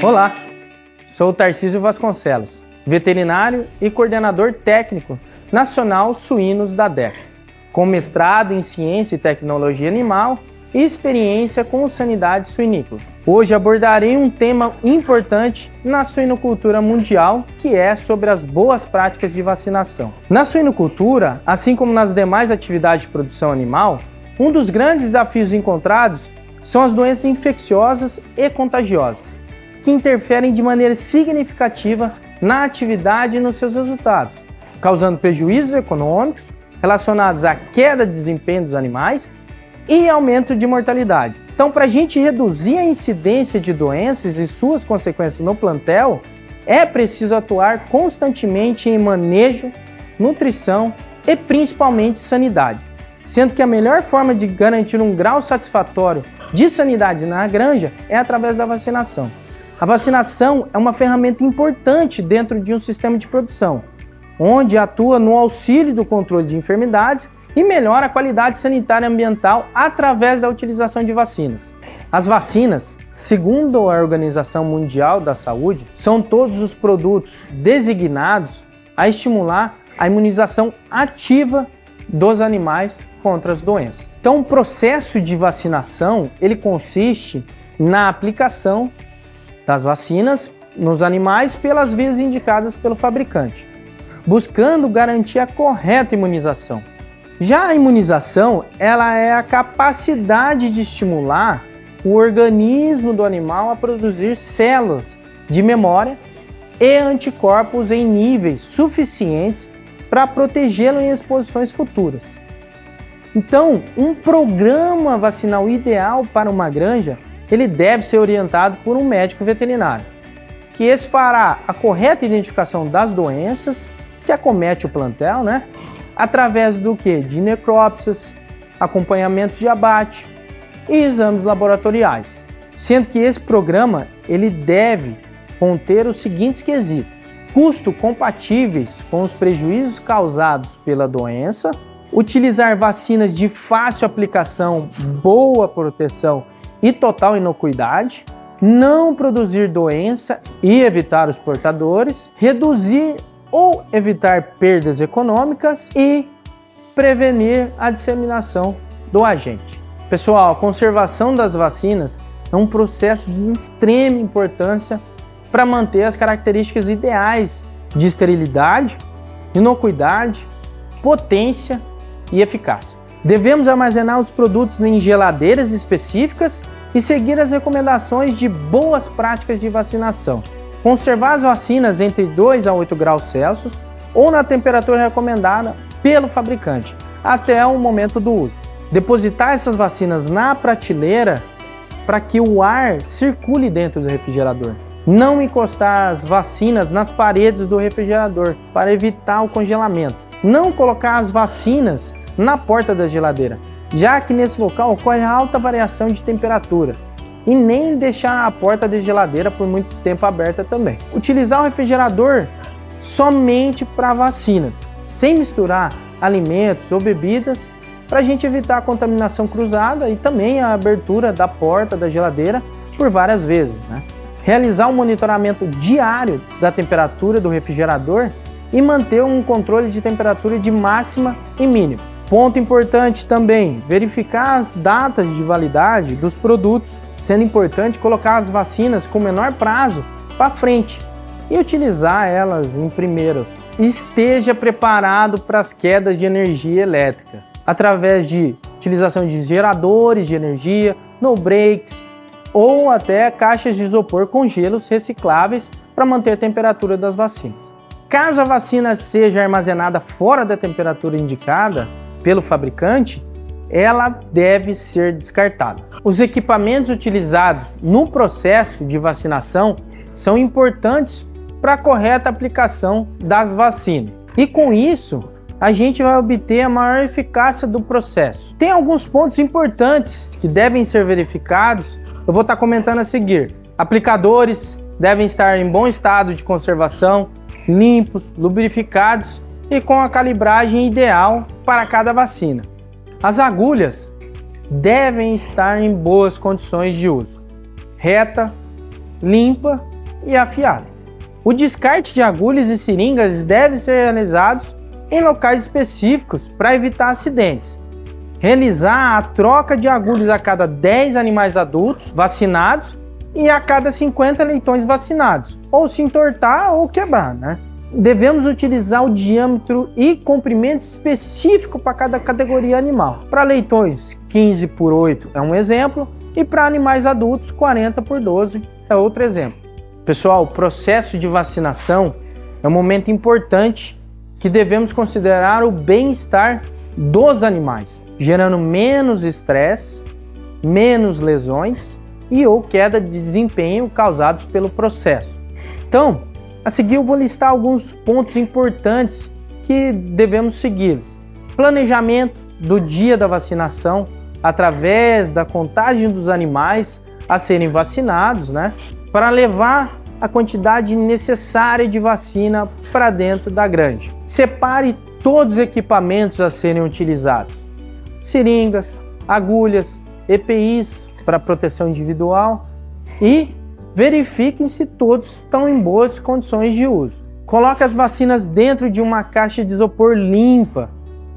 Olá, sou o Tarcísio Vasconcelos, veterinário e coordenador técnico nacional suínos da DECA, com mestrado em Ciência e Tecnologia Animal e experiência com sanidade suinícola. Hoje abordarei um tema importante na suinocultura mundial, que é sobre as boas práticas de vacinação. Na suinocultura, assim como nas demais atividades de produção animal, um dos grandes desafios encontrados são as doenças infecciosas e contagiosas, que interferem de maneira significativa na atividade e nos seus resultados, causando prejuízos econômicos relacionados à queda de desempenho dos animais e aumento de mortalidade. Então, para a gente reduzir a incidência de doenças e suas consequências no plantel, é preciso atuar constantemente em manejo, nutrição e principalmente sanidade, sendo que a melhor forma de garantir um grau satisfatório de sanidade na granja é através da vacinação. A vacinação é uma ferramenta importante dentro de um sistema de produção, onde atua no auxílio do controle de enfermidades e melhora a qualidade sanitária ambiental através da utilização de vacinas. As vacinas, segundo a Organização Mundial da Saúde, são todos os produtos designados a estimular a imunização ativa dos animais contra as doenças. Então, o processo de vacinação, ele consiste na aplicação das vacinas nos animais pelas vias indicadas pelo fabricante, buscando garantir a correta imunização. Já a imunização, ela é a capacidade de estimular o organismo do animal a produzir células de memória e anticorpos em níveis suficientes para protegê-lo em exposições futuras. Então, um programa vacinal ideal para uma granja, ele deve ser orientado por um médico veterinário, que esse fará a correta identificação das doenças que acomete o plantel, através do que? De necrópsias, acompanhamentos de abate e exames laboratoriais. Sendo que esse programa, ele deve conter os seguintes quesitos: custo compatíveis com os prejuízos causados pela doença, utilizar vacinas de fácil aplicação, boa proteção e total inocuidade, não produzir doença e evitar os portadores, reduzir ou evitar perdas econômicas e prevenir a disseminação do agente. Pessoal, a conservação das vacinas é um processo de extrema importância para manter as características ideais de esterilidade, inocuidade, potência e eficácia. Devemos armazenar os produtos em geladeiras específicas e seguir as recomendações de boas práticas de vacinação. Conservar as vacinas entre 2 a 8 graus Celsius ou na temperatura recomendada pelo fabricante até o momento do uso. Depositar essas vacinas na prateleira para que o ar circule dentro do refrigerador. Não encostar as vacinas nas paredes do refrigerador para evitar o congelamento. Não colocar as vacinas na porta da geladeira, já que nesse local ocorre alta variação de temperatura, e nem deixar a porta da geladeira por muito tempo aberta também. Utilizar o refrigerador somente para vacinas, sem misturar alimentos ou bebidas, para a gente evitar a contaminação cruzada e também a abertura da porta da geladeira por várias vezes. Realizar um monitoramento diário da temperatura do refrigerador e manter um controle de temperatura de máxima e mínima. Ponto importante também, verificar as datas de validade dos produtos, sendo importante colocar as vacinas com menor prazo para frente e utilizar elas em primeiro. Esteja preparado para as quedas de energia elétrica, através de utilização de geradores de energia, no breaks ou até caixas de isopor com gelos recicláveis para manter a temperatura das vacinas. Caso a vacina seja armazenada fora da temperatura indicada pelo fabricante, ela deve ser descartada. Os equipamentos utilizados no processo de vacinação são importantes para a correta aplicação das vacinas. E com isso, a gente vai obter a maior eficácia do processo. Tem alguns pontos importantes que devem ser verificados, eu vou estar comentando a seguir. Aplicadores devem estar em bom estado de conservação, limpos, lubrificados e com a calibragem ideal para cada vacina. As agulhas devem estar em boas condições de uso, reta, limpa e afiada. O descarte de agulhas e seringas deve ser realizado em locais específicos para evitar acidentes. Realizar a troca de agulhas a cada 10 animais adultos vacinados e a cada 50 leitões vacinados, ou se entortar ou quebrar, né? Devemos utilizar o diâmetro e comprimento específico para cada categoria animal. Para leitões, 15 por 8 é um exemplo, e para animais adultos, 40 por 12 é outro exemplo. Pessoal, o processo de vacinação é um momento importante que devemos considerar o bem-estar dos animais, gerando menos estresse, menos lesões e ou queda de desempenho causados pelo processo. Então, a seguir eu vou listar alguns pontos importantes que devemos seguir. Planejamento do dia da vacinação através da contagem dos animais a serem vacinados, né? Para levar a quantidade necessária de vacina para dentro da granja. Separe todos os equipamentos a serem utilizados. Seringas, agulhas, EPIs para proteção individual e verifiquem se todos estão em boas condições de uso. Coloque as vacinas dentro de uma caixa de isopor limpa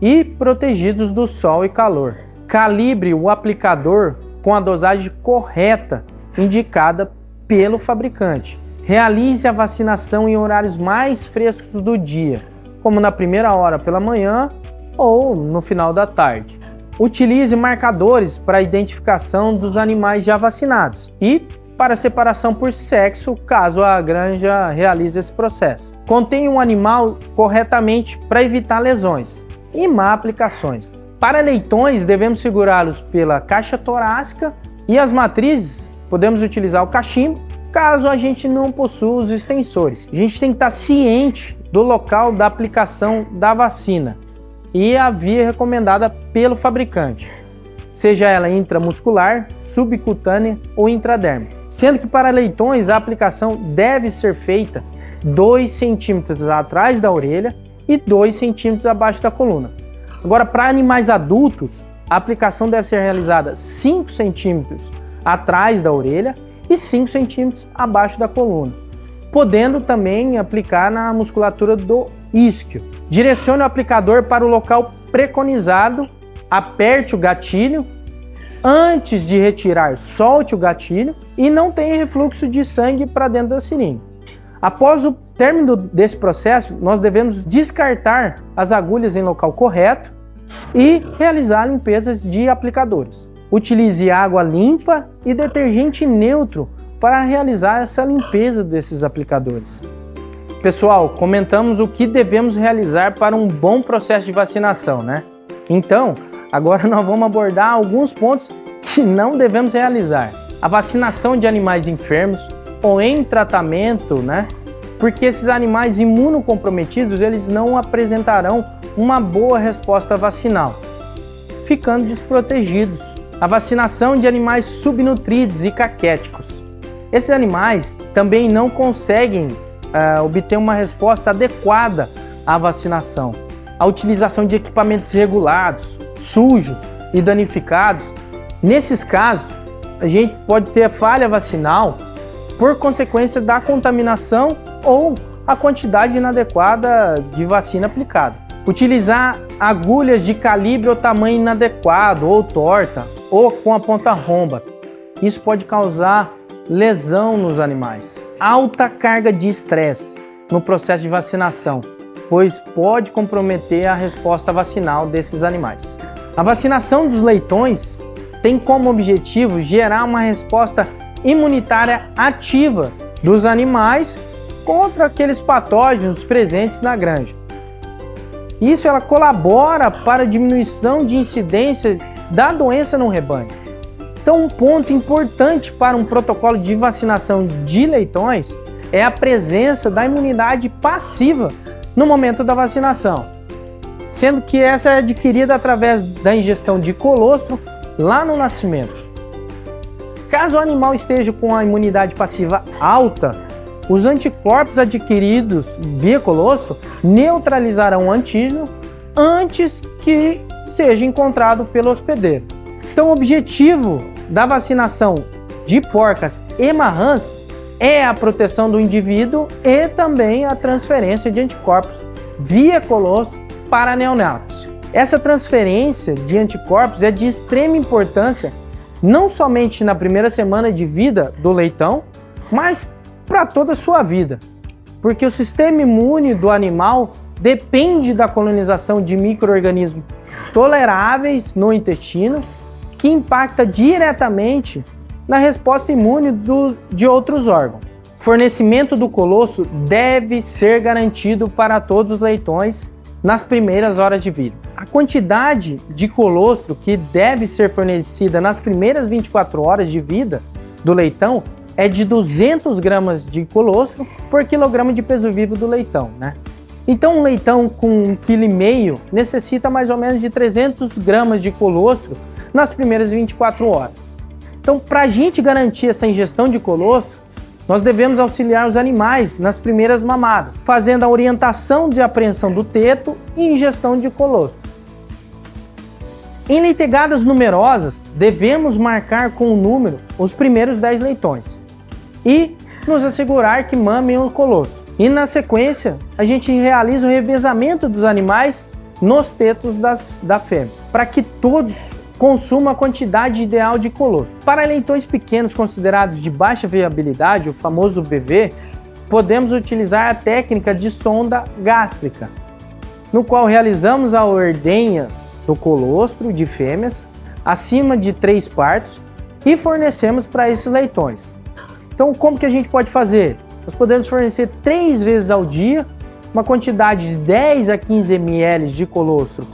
e protegidos do sol e calor. Calibre o aplicador com a dosagem correta indicada pelo fabricante. Realize a vacinação em horários mais frescos do dia, como na primeira hora pela manhã ou no final da tarde. Utilize marcadores para a identificação dos animais já vacinados e para separação por sexo, caso a granja realize esse processo. Contenha um animal corretamente para evitar lesões e má aplicações. Para leitões, devemos segurá-los pela caixa torácica e as matrizes, podemos utilizar o cachimbo, caso a gente não possua os extensores. A gente tem que estar ciente do local da aplicação da vacina e a via recomendada pelo fabricante, seja ela intramuscular, subcutânea ou intradérmica. Sendo que para leitões a aplicação deve ser feita 2 centímetros atrás da orelha e 2 centímetros abaixo da coluna. Agora, para animais adultos, a aplicação deve ser realizada 5 centímetros atrás da orelha e 5 centímetros abaixo da coluna, podendo também aplicar na musculatura do isquio. Direcione o aplicador para o local preconizado, aperte o gatilho. Antes de retirar, solte o gatilho e não tenha refluxo de sangue para dentro da seringa. Após o término desse processo, nós devemos descartar as agulhas em local correto e realizar a limpeza de aplicadores. Utilize água limpa e detergente neutro para realizar essa limpeza desses aplicadores. Pessoal, comentamos o que devemos realizar para um bom processo de vacinação, né? Então, agora nós vamos abordar alguns pontos que não devemos realizar. A vacinação de animais enfermos ou em tratamento, né? Porque esses animais imunocomprometidos, eles não apresentarão uma boa resposta vacinal, ficando desprotegidos. A vacinação de animais subnutridos e caquéticos. Esses animais também não conseguem obter uma resposta adequada à vacinação. A utilização de equipamentos regulados, sujos e danificados. Nesses casos, a gente pode ter falha vacinal por consequência da contaminação ou a quantidade inadequada de vacina aplicada. Utilizar agulhas de calibre ou tamanho inadequado ou torta ou com a ponta romba. Isso pode causar lesão nos animais. Alta carga de estresse no processo de vacinação, pois pode comprometer a resposta vacinal desses animais. A vacinação dos leitões tem como objetivo gerar uma resposta imunitária ativa dos animais contra aqueles patógenos presentes na granja. Isso ela colabora para a diminuição de incidência da doença no rebanho. Então, um ponto importante para um protocolo de vacinação de leitões é a presença da imunidade passiva no momento da vacinação, sendo que essa é adquirida através da ingestão de colostro lá no nascimento. Caso o animal esteja com a imunidade passiva alta, os anticorpos adquiridos via colostro neutralizarão o antígeno antes que seja encontrado pelo hospedeiro. Então, o objetivo da vacinação de porcas e marrãs é a proteção do indivíduo e também a transferência de anticorpos via colostro para neonatos. Essa transferência de anticorpos é de extrema importância não somente na primeira semana de vida do leitão, mas para toda a sua vida, porque o sistema imune do animal depende da colonização de micro-organismos toleráveis no intestino, que impacta diretamente na resposta imune de outros órgãos. Fornecimento do colostro deve ser garantido para todos os leitões nas primeiras horas de vida. A quantidade de colostro que deve ser fornecida nas primeiras 24 horas de vida do leitão é de 200 gramas de colostro por quilograma de peso vivo do leitão, né? Então um leitão com 1,5 kg necessita mais ou menos de 300 gramas de colostro nas primeiras 24 horas. Então, para a gente garantir essa ingestão de colostro, nós devemos auxiliar os animais nas primeiras mamadas, fazendo a orientação de apreensão do teto e ingestão de colostro. Em leitegadas numerosas, devemos marcar com o número os primeiros 10 leitões e nos assegurar que mamem o colostro. E na sequência, a gente realiza o revezamento dos animais nos tetos da fêmea, para que todos consumam a quantidade ideal de colostro. Para leitões pequenos considerados de baixa viabilidade, o famoso BV, podemos utilizar a técnica de sonda gástrica, no qual realizamos a ordenha do colostro de fêmeas acima de 3 partos e fornecemos para esses leitões. Então, como que a gente pode fazer? Nós podemos fornecer 3 vezes ao dia uma quantidade de 10 a 15 ml de colostro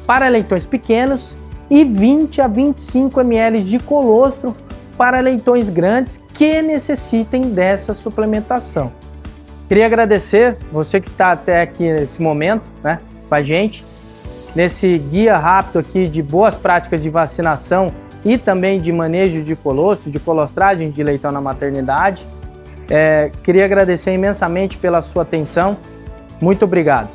para leitões pequenos e 20 a 25 ml de colostro para leitões grandes que necessitem dessa suplementação. Queria agradecer você que está até aqui nesse momento, né, com a gente, nesse guia rápido aqui de boas práticas de vacinação e também de manejo de colostro, de colostragem de leitão na maternidade. Queria agradecer imensamente pela sua atenção. Muito obrigado.